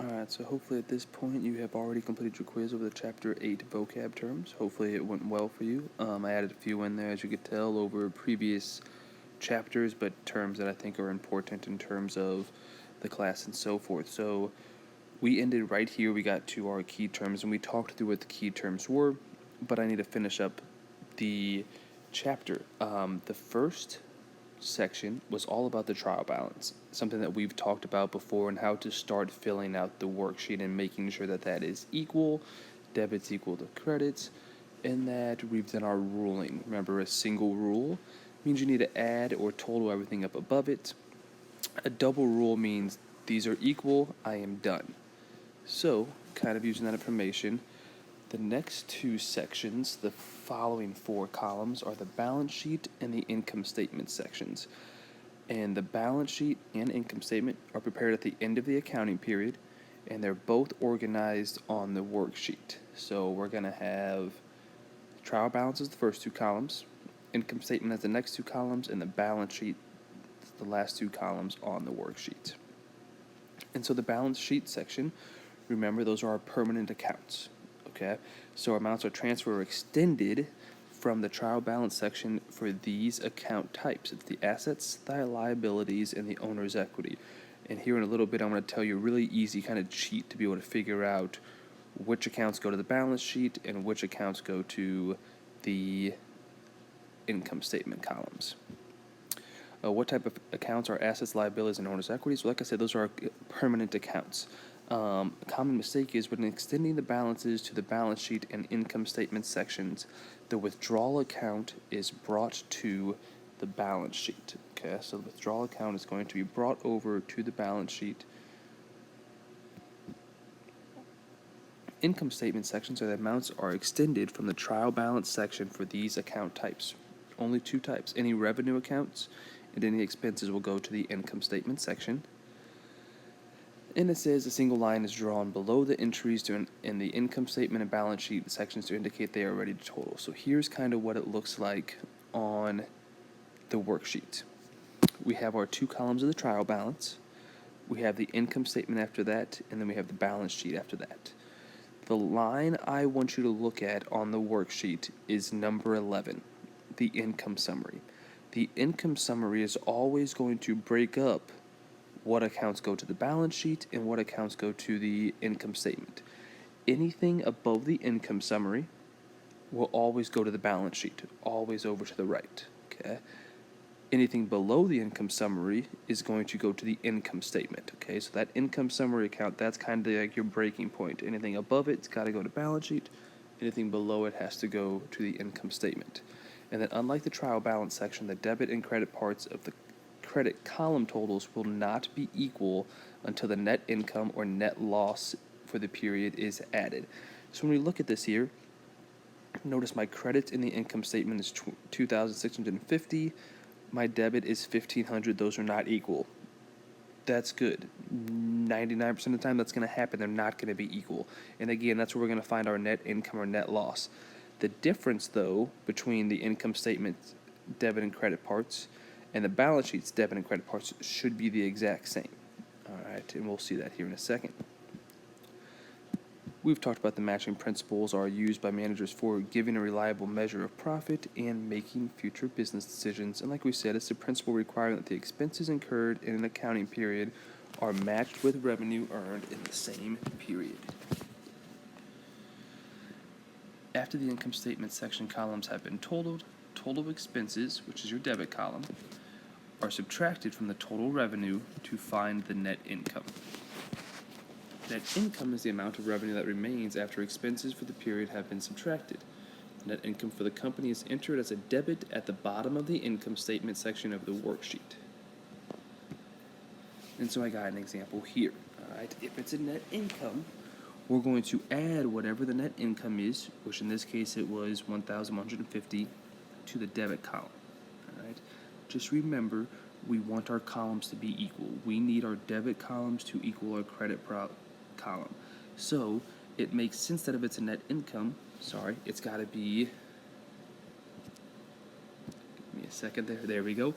Alright, so hopefully at this point you have already completed your quiz over the Chapter 8 vocab terms. Hopefully it went well for you. I added a few in there, as you could tell, over previous chapters, but terms that I think are important in terms of the class and so forth. So we ended right here. We got to our key terms, and we talked through what the key terms were, but I need to finish up the chapter. The first section was all about the trial balance, something that we've talked about before, and how to start filling out the worksheet and making sure that that is equal, debits equal to credits, and that we've done our ruling. Remember, a single rule means you need to add or total everything up above it. A double rule means these are equal, I am done. So, kind of using that information, the next two sections, the following four columns, are the balance sheet and the income statement sections. And the balance sheet and income statement are prepared at the end of the accounting period, and they're both organized on the worksheet. So we're going to have trial balance as the first two columns, income statement as the next two columns, and the balance sheet the last two columns on the worksheet. And so the balance sheet section, remember, those are our permanent accounts. Okay, so amounts are transferred or extended from the trial balance section for these account types. It's the assets, the liabilities, and the owner's equity. And here in a little bit, I'm going to tell you a really easy kind of cheat to be able to figure out which accounts go to the balance sheet and which accounts go to the income statement columns. What type of accounts are assets, liabilities, and owner's equity? So like I said, those are permanent accounts. A common mistake is when extending the balances to the balance sheet and income statement sections, the withdrawal account is brought to the balance sheet. Okay, so the withdrawal account is going to be brought over to the balance sheet. Income statement sections are the amounts are extended from the trial balance section for these account types. Only two types. Any revenue accounts and any expenses will go to the income statement section. And it says a single line is drawn below the entries in the income statement and balance sheet sections to indicate they are ready to total. So here's kind of what it looks like on the worksheet. We have our two columns of the trial balance. We have the income statement after that, and then we have the balance sheet after that. The line I want you to look at on the worksheet is number 11, the income summary. The income summary is always going to break up what accounts go to the balance sheet and what accounts go to the income statement. Anything above the income summary will always go to the balance sheet, always over to the right. Okay. Anything below the income summary is going to go to the income statement. Okay, so that income summary account, that's kind of like your breaking point. Anything above it's got to go to balance sheet. Anything below it has to go to the income statement. And then unlike the trial balance section, the debit and credit parts of the credit column totals will not be equal until the net income or net loss for the period is added. So when we look at this here, notice my credit in the income statement is $2,650. My debit is $1,500. Those are not equal. That's good. 99% of the time that's going to happen. They're not going to be equal. And again, that's where we're going to find our net income or net loss. The difference, though, between the income statement debit and credit parts and the balance sheet's debit and credit parts should be the exact same. All right, and we'll see that here in a second. We've talked about the matching principles are used by managers for giving a reliable measure of profit and making future business decisions. And like we said, it's the principle requiring that the expenses incurred in an accounting period are matched with revenue earned in the same period. After the income statement section columns have been totaled, total expenses, which is your debit column, are subtracted from the total revenue to find the net income. Net income is the amount of revenue that remains after expenses for the period have been subtracted. Net income for the company is entered as a debit at the bottom of the income statement section of the worksheet. And so I got an example here. All right, if it's a net income, we're going to add whatever the net income is, which in this case it was $1,150, to the debit column. All right, just remember we want our columns to be equal. We need our debit columns to equal our credit column. So it makes sense that if it's a net income, it's got to be, give me a second there we go.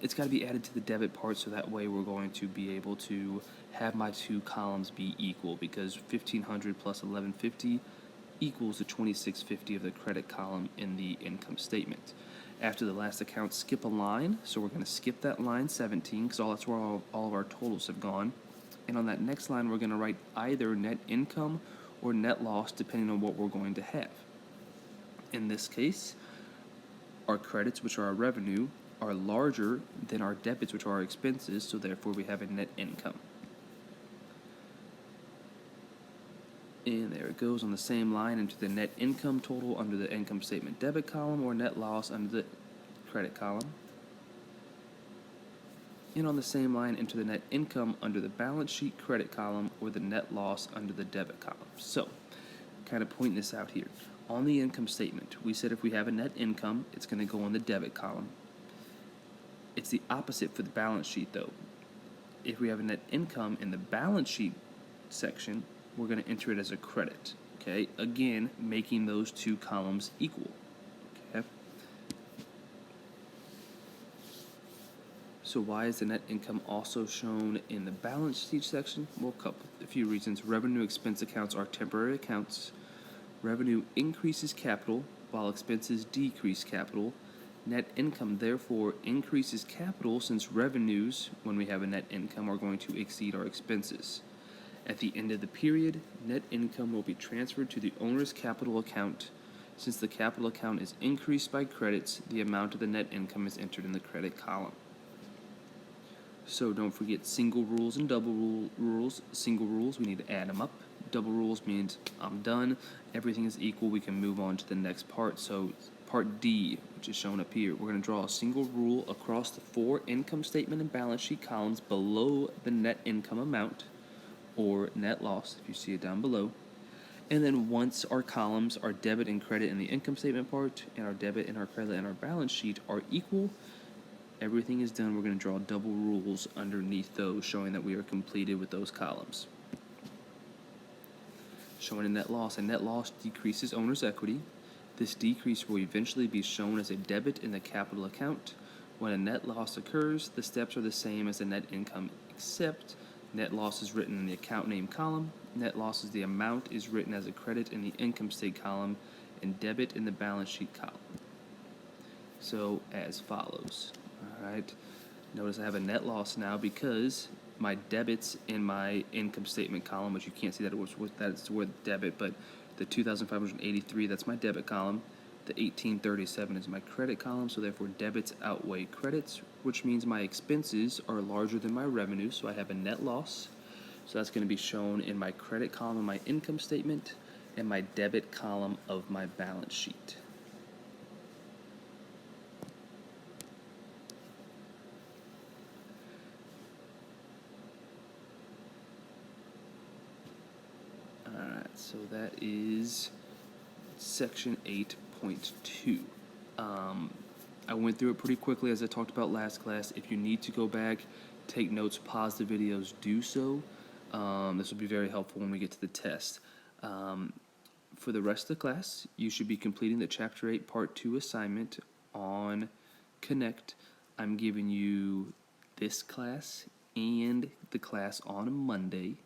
It's got to be added to the debit part, so that way we're going to be able to have my two columns be equal, because 1,500 plus 1,150 equals the 2,650 of the credit column in the income statement. After the last account, skip a line, so we're going to skip that line 17, because that's where all of our totals have gone. And on that next line, we're going to write either net income or net loss, depending on what we're going to have. In this case, our credits, which are our revenue, are larger than our debits, which are our expenses, so therefore we have a net income. And there it goes on the same line into the net income total under the income statement debit column, or net loss under the credit column. And on the same line into the net income under the balance sheet credit column, or the net loss under the debit column. So, kind of pointing this out here. On the income statement, we said if we have a net income, it's going to go on the debit column. It's the opposite for the balance sheet, though. If we have a net income in the balance sheet section, we're going to enter it as a credit. Okay, again, making those two columns equal. Okay. So why is the net income also shown in the balance sheet section? Well, a few reasons. Revenue expense accounts are temporary accounts. Revenue increases capital, while expenses decrease capital. Net income, therefore, increases capital, since revenues, when we have a net income, are going to exceed our expenses. At the end of the period, net income will be transferred to the owner's capital account. Since the capital account is increased by credits, the amount of the net income is entered in the credit column. So don't forget single rules and double rules. Single rules, we need to add them up. Double rules means I'm done, everything is equal, we can move on to the next part. So part D, which is shown up here, we're going to draw a single rule across the 4 income statement and balance sheet columns below the net income amount, or net loss, if you see it down below. And then once our columns, our debit and credit in the income statement part, and our debit and our credit in our balance sheet are equal, everything is done. We're going to draw double rules underneath those, showing that we are completed with those columns. Showing a net loss decreases owner's equity. This decrease will eventually be shown as a debit in the capital account. When a net loss occurs, the steps are the same as the net income, except net loss is written in the account name column, net loss is the amount is written as a credit in the income statement column, and debit in the balance sheet column. So as follows. Alright, notice I have a net loss now because my debits in my income statement column, which you can't see that's where debit, but the 2,583, that's my debit column. The 1,837 is my credit column, so therefore debits outweigh credits, which means my expenses are larger than my revenue, so I have a net loss. So that's going to be shown in my credit column of my income statement and my debit column of my balance sheet. Alright, so that is section 8.2. I went through it pretty quickly as I talked about last class. If you need to go back, take notes, pause the videos, do so. This will be very helpful when we get to the test. For the rest of the class, you should be completing the Chapter 8 Part 2 assignment on Connect. I'm giving you this class and the class on Monday.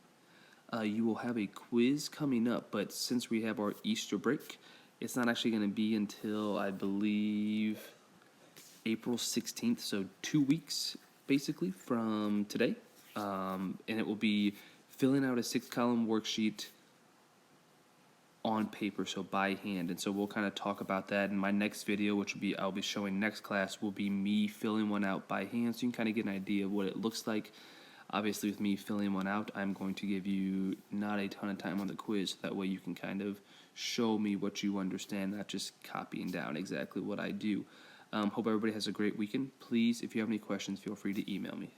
You will have a quiz coming up, but since we have our Easter break, it's not actually going to be until, I believe, April 16th, so 2 weeks, basically, from today. And it will be filling out a 6-column worksheet on paper, so by hand. And so we'll kind of talk about that in my next video, which will be, I'll be showing next class, will be me filling one out by hand, so you can kind of get an idea of what it looks like. Obviously, with me filling one out, I'm going to give you not a ton of time on the quiz, so that way you can kind of show me what you understand, not just copying down exactly what I do. Hope everybody has a great weekend. Please, if you have any questions, feel free to email me.